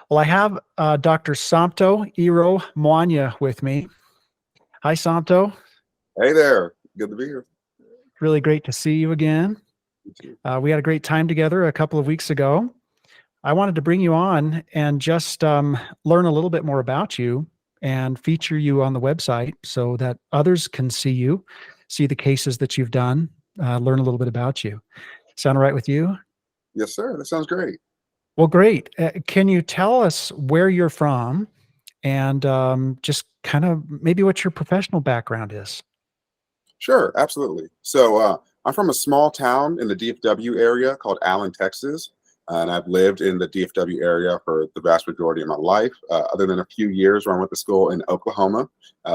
Well, I have Dr. Somto Iromuanya with me. Hi, Somto. Hey there. Good to be here. Really great to see you again. You too. We had a great time together a couple of weeks ago. I wanted to bring you on and just learn a little bit more about you and feature you on the website so that others can see you, see the cases that you've done, learn a little bit about you. Sound all right with you? Yes, sir. That sounds great. Well, great. Can you tell us where you're from and just kind of maybe what your professional background is? Sure, absolutely. I'm from a small town in the DFW area called Allen, Texas. And I've lived in the DFW area for the vast majority of my life, other than a few years where I went to school in Oklahoma,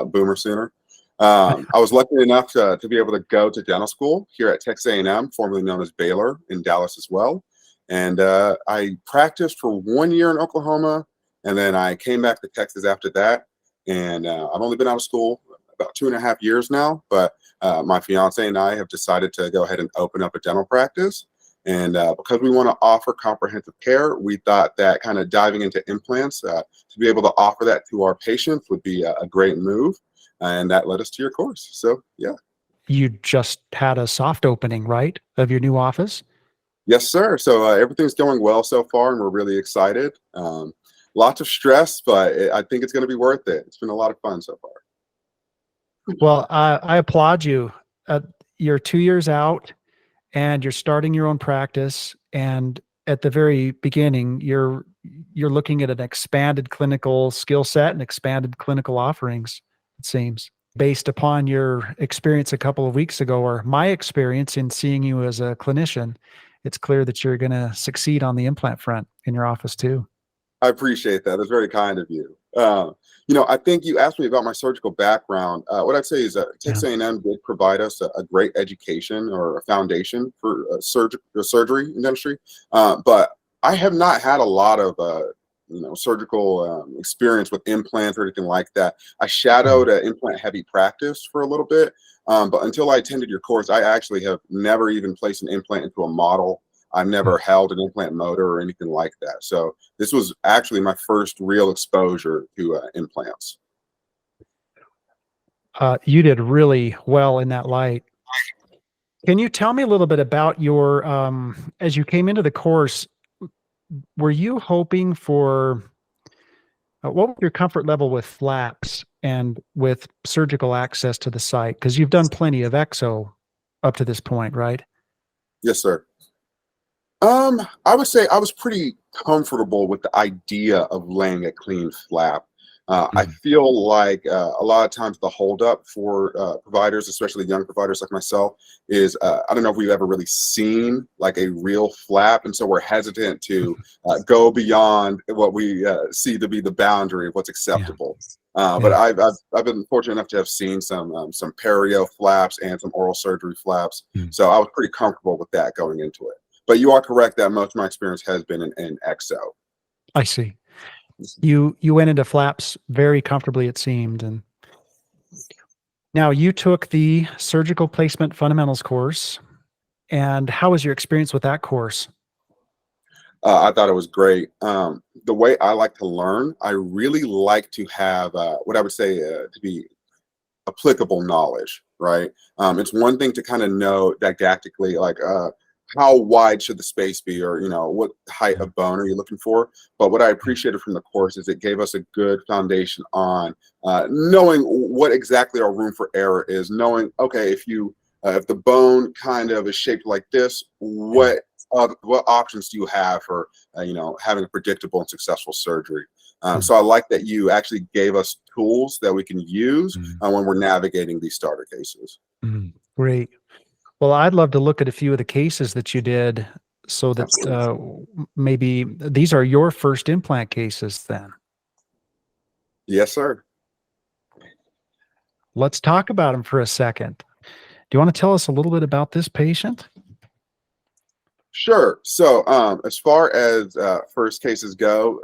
Boomer Sooner. I was lucky enough to be able to go to dental school here at Texas A&M, formerly known as Baylor, in Dallas as well. And I practiced for 1 year in Oklahoma, and then I came back to Texas after that. And I've only been out of school about 2.5 years now, but my fiance and I have decided to go ahead and open up a dental practice. And because we want to offer comprehensive care, we thought that kind of diving into implants to be able to offer that to our patients would be a great move. And that led us to your course. So, yeah. You just had a soft opening, right, of your new office? Yes, sir. So everything's going well so far, and we're really excited. Lots of stress, but I think it's going to be worth it. It's been a lot of fun so far. Well, I applaud you. You're 2 years out and you're starting your own practice. And at the very beginning, you're looking at an expanded clinical skill set and expanded clinical offerings, it seems. Based upon your experience a couple of weeks ago, or my experience in seeing you as a clinician, it's clear that you're going to succeed on the implant front in your office too. I appreciate that. That's very kind of you. I think you asked me about my surgical background. What I'd say is that Yeah. Texas A&M did provide us a great education or a foundation for surgery in dentistry, but I have not had a lot of surgical experience with implants or anything like that. I shadowed an implant-heavy practice for a little bit, but until I attended your course, I actually have never even placed an implant into a model. I've never held an implant motor or anything like that. So this was actually my first real exposure to implants. You did really well in that light. Can you tell me a little bit about your, as you came into the course, were you hoping for, what was your comfort level with flaps and with surgical access to the site? Because you've done plenty of exo up to this point, right? Yes, sir. I would say I was pretty comfortable with the idea of laying a clean flap. I feel like a lot of times the holdup for providers, especially young providers like myself, is I don't know if we've ever really seen like a real flap, and so we're hesitant to go beyond what we see to be the boundary of what's acceptable. But I've been fortunate enough to have seen some perio flaps and some oral surgery flaps, so I was pretty comfortable with that going into it. But you are correct that most of my experience has been in exo. I see. You went into flaps very comfortably, it seemed. And now you took the surgical placement fundamentals course. And how was your experience with that course? I thought it was great. The way I like to learn, I really like to have what I would say to be applicable knowledge, right? It's one thing to kind of know didactically, like how wide should the space be, or what height of bone are you looking for. But what I appreciated from the course is it gave us a good foundation on knowing what exactly our room for error is, knowing, okay, if the bone kind of is shaped like this, what options do you have for having a predictable and successful surgery. So I like that you actually gave us tools that we can use when we're navigating these starter cases. Great. Well, I'd love to look at a few of the cases that you did so that maybe these are your first implant cases then. Yes, sir. Let's talk about them for a second. Do you want to tell us a little bit about this patient? Sure. So as far as first cases go,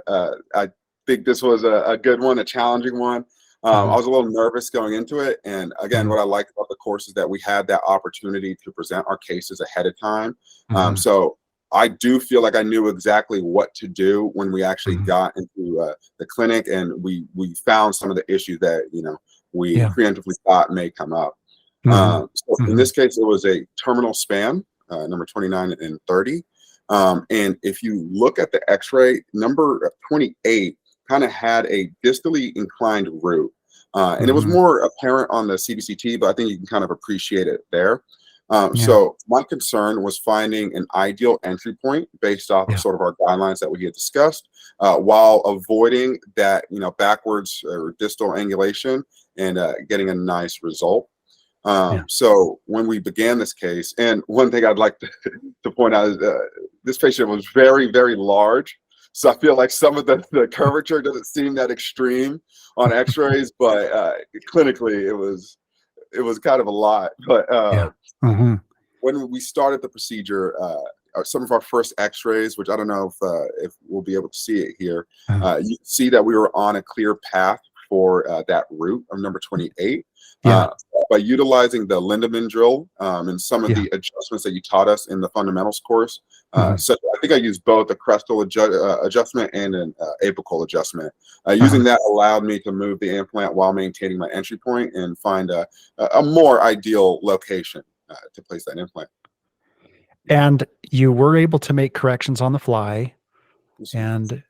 I think this was a good one, a challenging one. I was a little nervous going into it. And again, what I liked about the course is that we had that opportunity to present our cases ahead of time. So I do feel like I knew exactly what to do when we actually got into to the clinic, and we found some of the issues that we Yeah. preemptively thought may come up. Hmm. So in Hmm. this case, it was a terminal span, number 29 and 30. And if you look at the X-ray, number 28 kind of had a distally inclined root. And it was Hmm. more apparent on the CBCT, but I think you can kind of appreciate it there. Yeah. So my concern was finding an ideal entry point based off of Yeah. sort of our guidelines that we had discussed, while avoiding that, backwards or distal angulation and getting a nice result. Yeah. So when we began this case, and one thing I'd like to point out is this patient was very, very large. So I feel like some of the curvature doesn't seem that extreme on X-rays, but clinically it was kind of a lot. But Yeah. Hmm. when we started the procedure, some of our first X-rays, which I don't know if we'll be able to see it here, you see that we were on a clear path for that root of number 28. Yeah. By utilizing the Lindemann drill and some of Yeah. the adjustments that you taught us in the fundamentals course. Hmm. So I think I used both a crestal adjustment and an apical adjustment. Uh-huh. Using that allowed me to move the implant while maintaining my entry point and find a more ideal location to place that implant. And you were able to make corrections on the fly, Yes, sir. and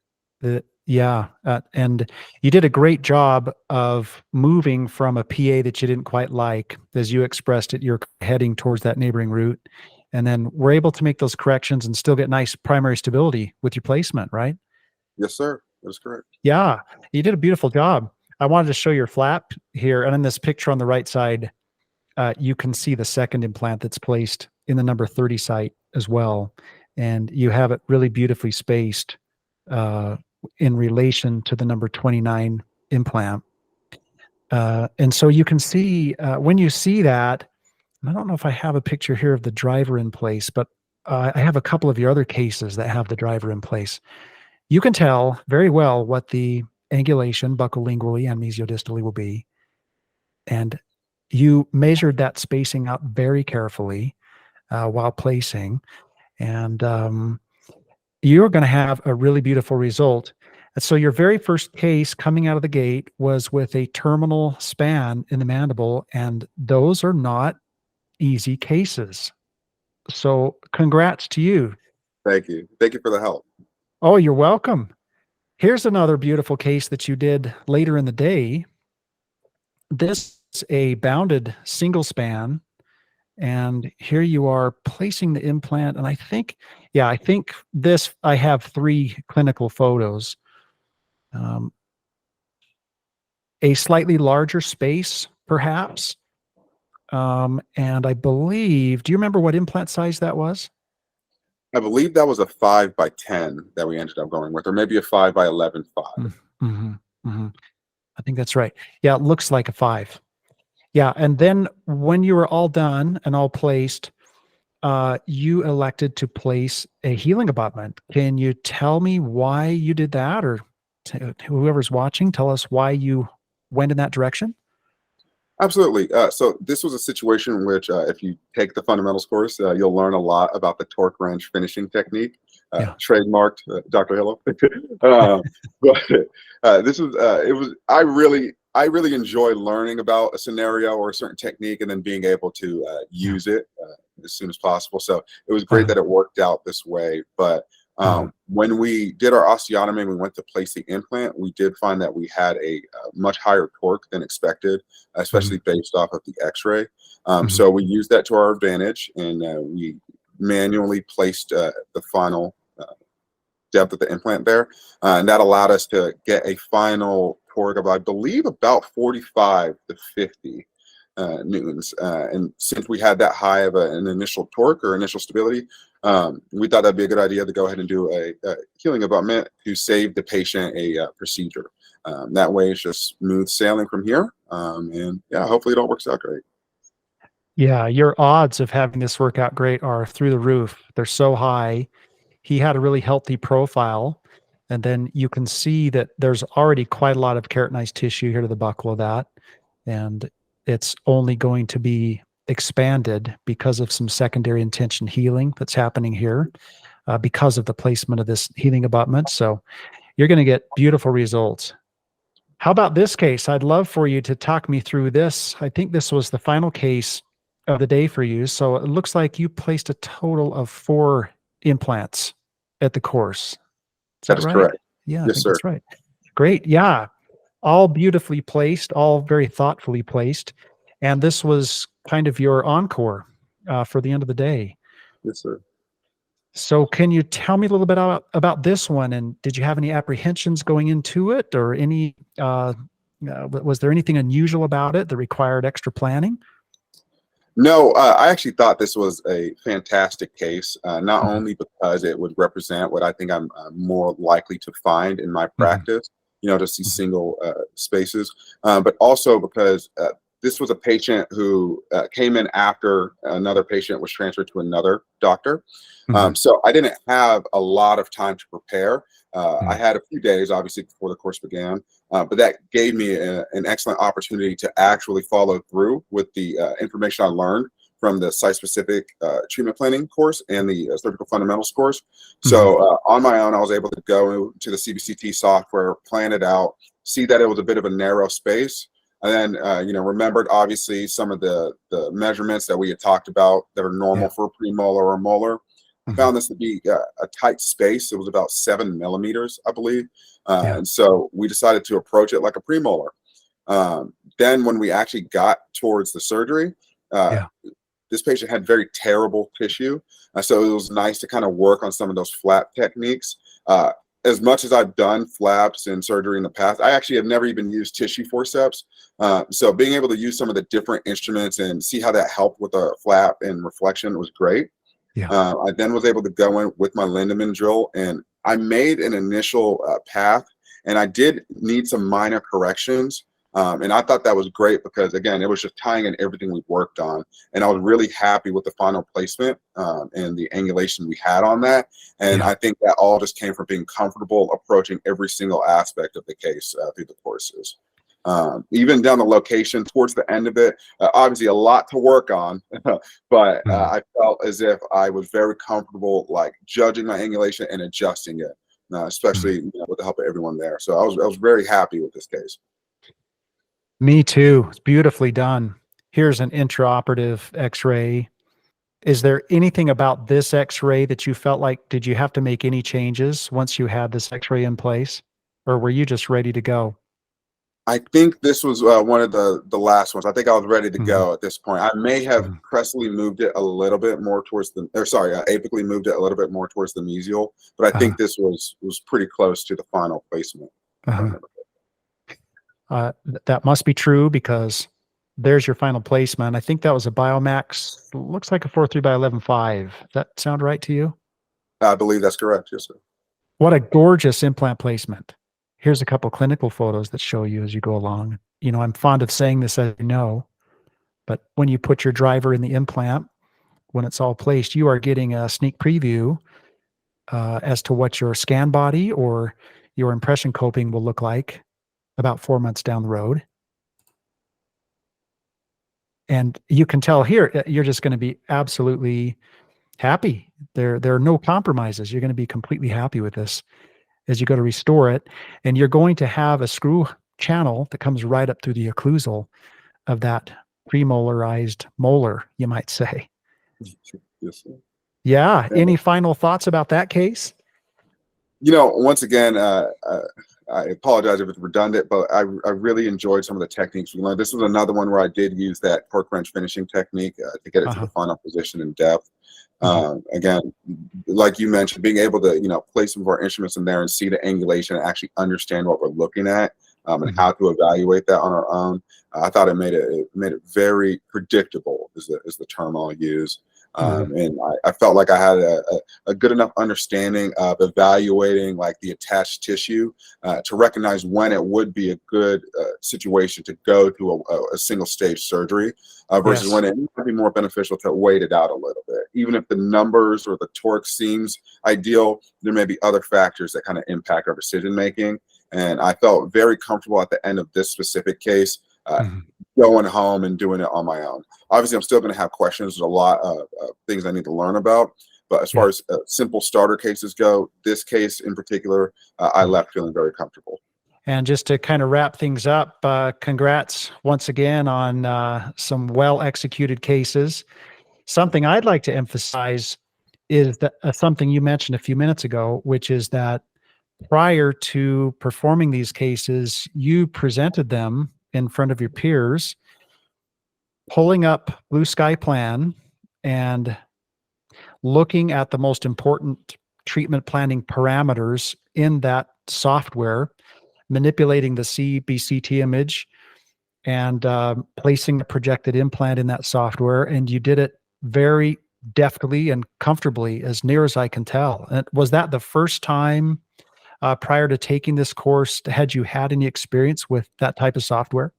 and you did a great job of moving from a PA that you didn't quite like, as you expressed it. You're heading towards that neighboring route, and then we're able to make those corrections and still get nice primary stability with your placement, right? Yes, sir. That's correct. Yeah, you did a beautiful job. I wanted to show your flap here, and in this picture on the right side, you can see the second implant that's placed in the number 30 site as well. And you have it really beautifully spaced uh, in relation to the number 29 implant. And so you can see when you see that, I don't know if I have a picture here of the driver in place, but I have a couple of your other cases that have the driver in place. You can tell very well what the angulation buccolingually and mesiodistally will be. And you measured that spacing out very carefully while placing, and you're going to have a really beautiful result. And so your very first case coming out of the gate was with a terminal span in the mandible, and those are not easy cases. So congrats to you. Thank you. Thank you for the help. Oh, you're welcome. Here's another beautiful case that you did later in the day. This is a bounded single span. And here you are placing the implant. And I think I have 3 clinical photos. Um, a slightly larger space, perhaps. And I believe, do you remember what implant size that was? I believe that was a 5x10 that we ended up going with, or maybe a 5x11 5. Mm-hmm, mm-hmm. I think that's right. Yeah, it looks like a 5. Yeah. And then when you were all done and all placed, you elected to place a healing abutment. Can you tell me why you did that, or whoever's watching, tell us why you went in that direction? Absolutely. So this was a situation in which, if you take the fundamentals course, you'll learn a lot about the torque wrench finishing technique, Yeah. trademarked Dr. Hillo. But this was I really enjoy learning about a scenario or a certain technique and then being able to use it as soon as possible. So it was great that it worked out this way. But when we did our osteotomy and we went to place the implant, we did find that we had a much higher torque than expected, especially based off of the X-ray. So we used that to our advantage, and we manually placed the final depth of the implant there, and that allowed us to get a final torque of, I believe, about 45 to 50 newtons. And since we had that high of an initial torque or initial stability, we thought that'd be a good idea to go ahead and do a healing abutment to save the patient a procedure. That way, it's just smooth sailing from here. And yeah, hopefully it all works out great. Yeah, your odds of having this work out great are through the roof. They're so high. He had a really healthy profile. And then you can see that there's already quite a lot of keratinized tissue here to the buccal of that. And it's only going to be expanded because of some secondary intention healing that's happening here because of the placement of this healing abutment. So you're going to get beautiful results. How about this case? I'd love for you to talk me through this. I think this was the final case of the day for you. So it looks like you placed a total of 4 implants at the course. Is That that is right? correct. Yeah, I Yes, think sir. that's right. Great. Yeah. All beautifully placed, all very thoughtfully placed. And this was kind of your encore for the end of the day. Yes, sir. So can you tell me a little bit about this one? And did you have any apprehensions going into it, or any, was there anything unusual about it that required extra planning? No, I actually thought this was a fantastic case, not Mhm, only because it would represent what I think I'm more likely to find in my mhm, practice, to see mhm, single spaces, but also because this was a patient who came in after another patient was transferred to another doctor. mhm, So I didn't have a lot of time to prepare. I mhm. had a few days, obviously, before the course began. But that gave me an excellent opportunity to actually follow through with the information I learned from the site-specific treatment planning course and the surgical fundamentals course. Mhm. So on my own, I was able to go to the CBCT software, plan it out, see that it was a bit of a narrow space, and then remembered obviously some of the measurements that we had talked about that are Yeah. normal for a premolar or molar. I Mhm. found this to be a tight space. It was about 7 millimeters, I believe. Yeah. And so we decided to approach it like a premolar. Then when we actually got towards the surgery, uh, Yeah. this patient had very terrible tissue. So it was nice to kind of work on some of those flap techniques. As much as I've done flaps in surgery in the past, I actually have never even used tissue forceps. So being able to use some of the different instruments and see how that helped with the flap and reflection was great. Yeah. I then was able to go in with my Lindemann drill, and I made an initial path, and I did need some minor corrections. And I thought that was great because, again, it was just tying in everything we worked on. And I was really happy with the final placement and the angulation we had on that. And Yeah. I think that all just came from being comfortable approaching every single aspect of the case through the courses. Even down the location towards the end of it, obviously a lot to work on, but Mhm. I felt as if I was very comfortable, like judging my angulation and adjusting it, especially Mhm. with the help of everyone there. So I was very happy with this case. Me too. It's beautifully done. Here's an intraoperative X-ray. Is there anything about this X-ray that you felt like, did you have to make any changes once you had this X-ray in place, or were you just ready to go? I think this was one of the last ones. I think I was ready to Mhm, go at this point. I may have mhm, crestally moved it a little bit more towards apically moved it a little bit more towards the mesial, but I uh-huh, think this was pretty close to the final placement, if I uh-huh. remember. That must be true because there's your final placement. I think that was a Biomax, looks like a 4.3 by 11.5. Does that sound right to you? I believe that's correct. Yes, sir. What a gorgeous implant placement. Here's a couple clinical photos that show you as you go along. I'm fond of saying this, as you know, but when you put your driver in the implant, when it's all placed, you are getting a sneak preview as to what your scan body or your impression coping will look like about 4 months down the road. And you can tell here, you're just going to be absolutely happy. There are no compromises. You're going to be completely happy with this as you go to restore it, and you're going to have a screw channel that comes right up through the occlusal of that premolarized molar, you might say. Yes, sir. Yeah. Yeah. Any final thoughts about that case? Once again, I apologize if it's redundant, but I really enjoyed some of the techniques we learned. This was another one where I did use that cork wrench finishing technique to get it to the Uh-huh. final position in depth. Mhm, Again, like you mentioned, being able to place some of our instruments in there and see the angulation and actually understand what we're looking at and mhm, how to evaluate that on our own. I thought it made it very predictable is the term I'll use. mhm. And I felt like I had a good enough understanding of evaluating like the attached tissue to recognize when it would be a good situation to go to a single stage surgery versus Yes. when it might be more beneficial to wait it out a little bit. Even if the numbers or the torque seems ideal, there may be other factors that kind of impact our decision making. And I felt very comfortable at the end of this specific case Mhm, going home and doing it on my own. Obviously, I'm still going to have questions. There's a lot of things I need to learn about, But as Yeah. far as simple starter cases go, this case in particular, I left feeling very comfortable. And just to kind of wrap things up, congrats once again on some well executed cases. Something I'd like to emphasize is that something you mentioned a few minutes ago, which is that prior to performing these cases, you presented them in front of your peers, pulling up Blue Sky Plan and looking at the most important treatment planning parameters in that software, manipulating the CBCT image and placing a projected implant in that software. And you did it very deftly and comfortably, as near as I can tell. And was that the first time prior to taking this course, had you had any experience with that type of software?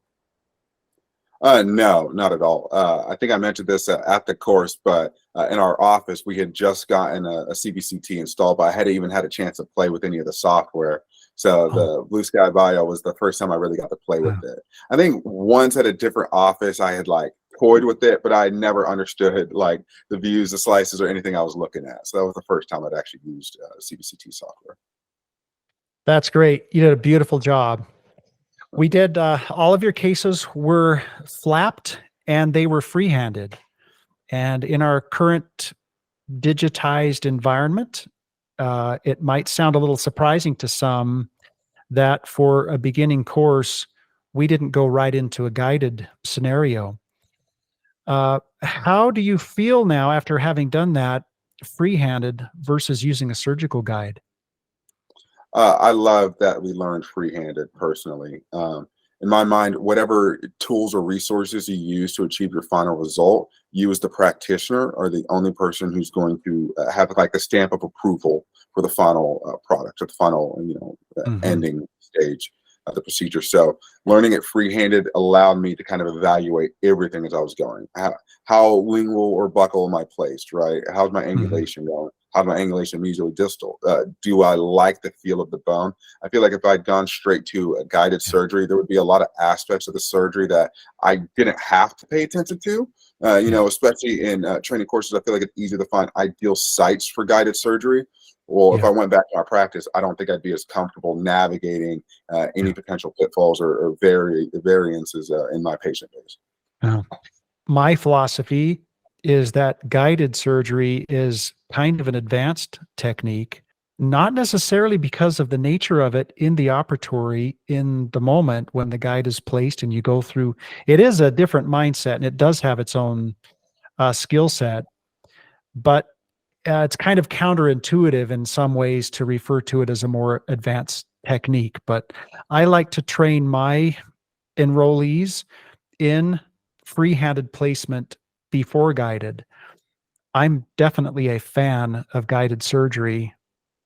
No, not at all. I think I mentioned this at the course, but in our office, we had just gotten a CBCT installed, but I hadn't even had a chance to play with any of the software. So Oh, the Blue Sky Bio was the first time I really got to play with wow. it. I think once at a different office, I had like toyed with it, but I never understood like the views, the slices, or anything I was looking at. So that was the first time I'd actually used CBCT software. That's great. You did a beautiful job. We did all of your cases were flapped and they were free-handed. And in our current digitized environment, it might sound a little surprising to some that for a beginning course, we didn't go right into a guided scenario. How do you feel now after having done that free-handed versus using a surgical guide? I love that we learned free-handed personally. In my mind, whatever tools or resources you use to achieve your final result, you as the practitioner are the only person who's going to have like a stamp of approval for the final product or the final, Mhm. ending stage of the procedure. So learning it free-handed allowed me to kind of evaluate everything as I was going. How lingual or buccal am I placed, right? How's my Mhm. angulation going? How's my angulation mesially distal? Do I like the feel of the bone? I feel like if I'd gone straight to a guided Yeah. surgery, there would be a lot of aspects of the surgery that I didn't have to pay attention to. Yeah. Especially in training courses, I feel like it's easy to find ideal sites for guided surgery. Well, if Yeah. I went back to my practice, I don't think I'd be as comfortable navigating any Yeah. potential pitfalls or variances in my patient base. Yeah. My philosophy is that guided surgery is kind of an advanced technique, not necessarily because of the nature of it in the operatory in the moment when the guide is placed and you go through. It is a different mindset and it does have its own skill set, but it's kind of counterintuitive in some ways to refer to it as a more advanced technique. But I like to train my enrollees in free-handed placement before guided. I'm definitely a fan of guided surgery.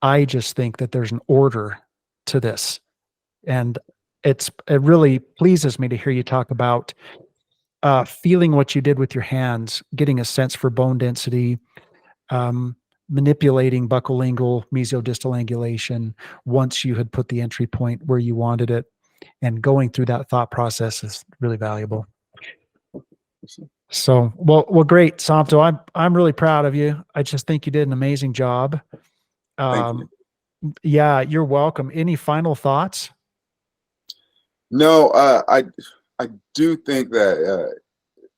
I just think that there's an order to this. And it really pleases me to hear you talk about feeling what you did with your hands, getting a sense for bone density, um, manipulating buccolingual mesiodistal angulation once you had put the entry point where you wanted it, and going through that thought process is really valuable. So, well, great, Somto. I'm really proud of you. I just think you did an amazing job. Thank you. Um, yeah, you're welcome. Any final thoughts? No, I do think that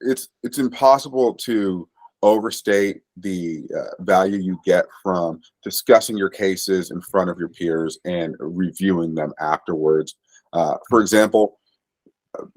it's impossible to overstate the value you get from discussing your cases in front of your peers and reviewing them afterwards. For example,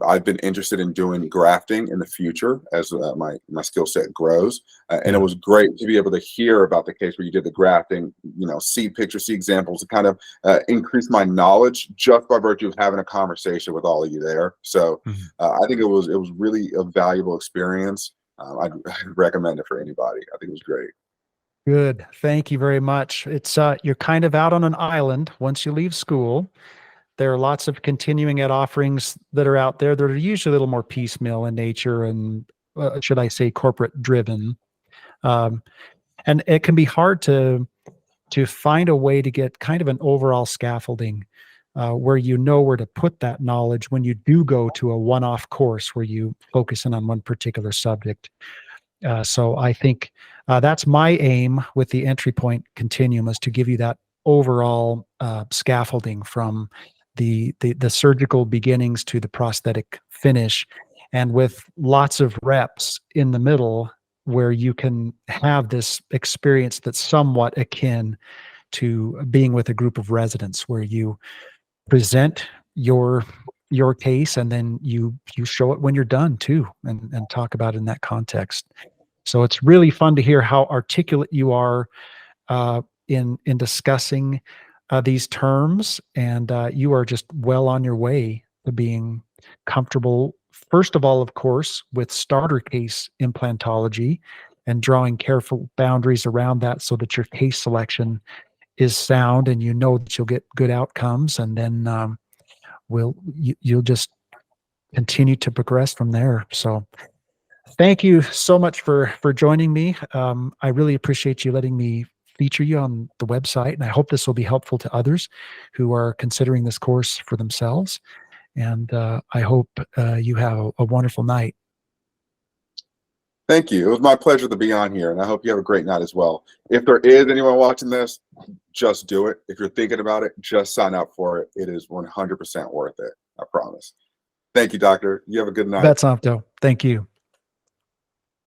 I've been interested in doing grafting in the future as my skill set grows, and it Yeah. was great to be able to hear about the case where you did the grafting. See pictures, see examples, to kind of increase my knowledge just by virtue of having a conversation with all of you there. So Mhm. I think it was really a valuable experience. I'd recommend it for anybody. I think it was great. Good. Thank you very much. It's you're kind of out on an island once you leave school. There are lots of continuing ed offerings that are out there that are usually a little more piecemeal in nature and should I say corporate driven. Um, and it can be hard to find a way to get kind of an overall scaffolding where you know where to put that knowledge when you do go to a one-off course where you focus in on one particular subject. So I think that's my aim with the entry point continuum, is to give you that overall scaffolding from the surgical beginnings to the prosthetic finish, and with lots of reps in the middle where you can have this experience that's somewhat akin to being with a group of residents, where you present your case, and then you show it when you're done too, and talk about it in that context. So it's really fun to hear how articulate you are in discussing these terms, and you are just well on your way to being comfortable. First of all, of course, with starter case implantology, and drawing careful boundaries around that so that your case selection is sound, and you know that you'll get good outcomes, and then you'll just continue to progress from there. So thank you so much for joining me. I really appreciate you letting me feature you on the website, and I hope this will be helpful to others who are considering this course for themselves. And I hope you have a wonderful night. Thank you. It was my pleasure to be on here, and I hope you have a great night as well. If there is anyone watching this, just do it. If you're thinking about it, just sign up for it. It is 100% worth it. I promise. Thank you, doctor. You have a good night. That's Somto. Thank you.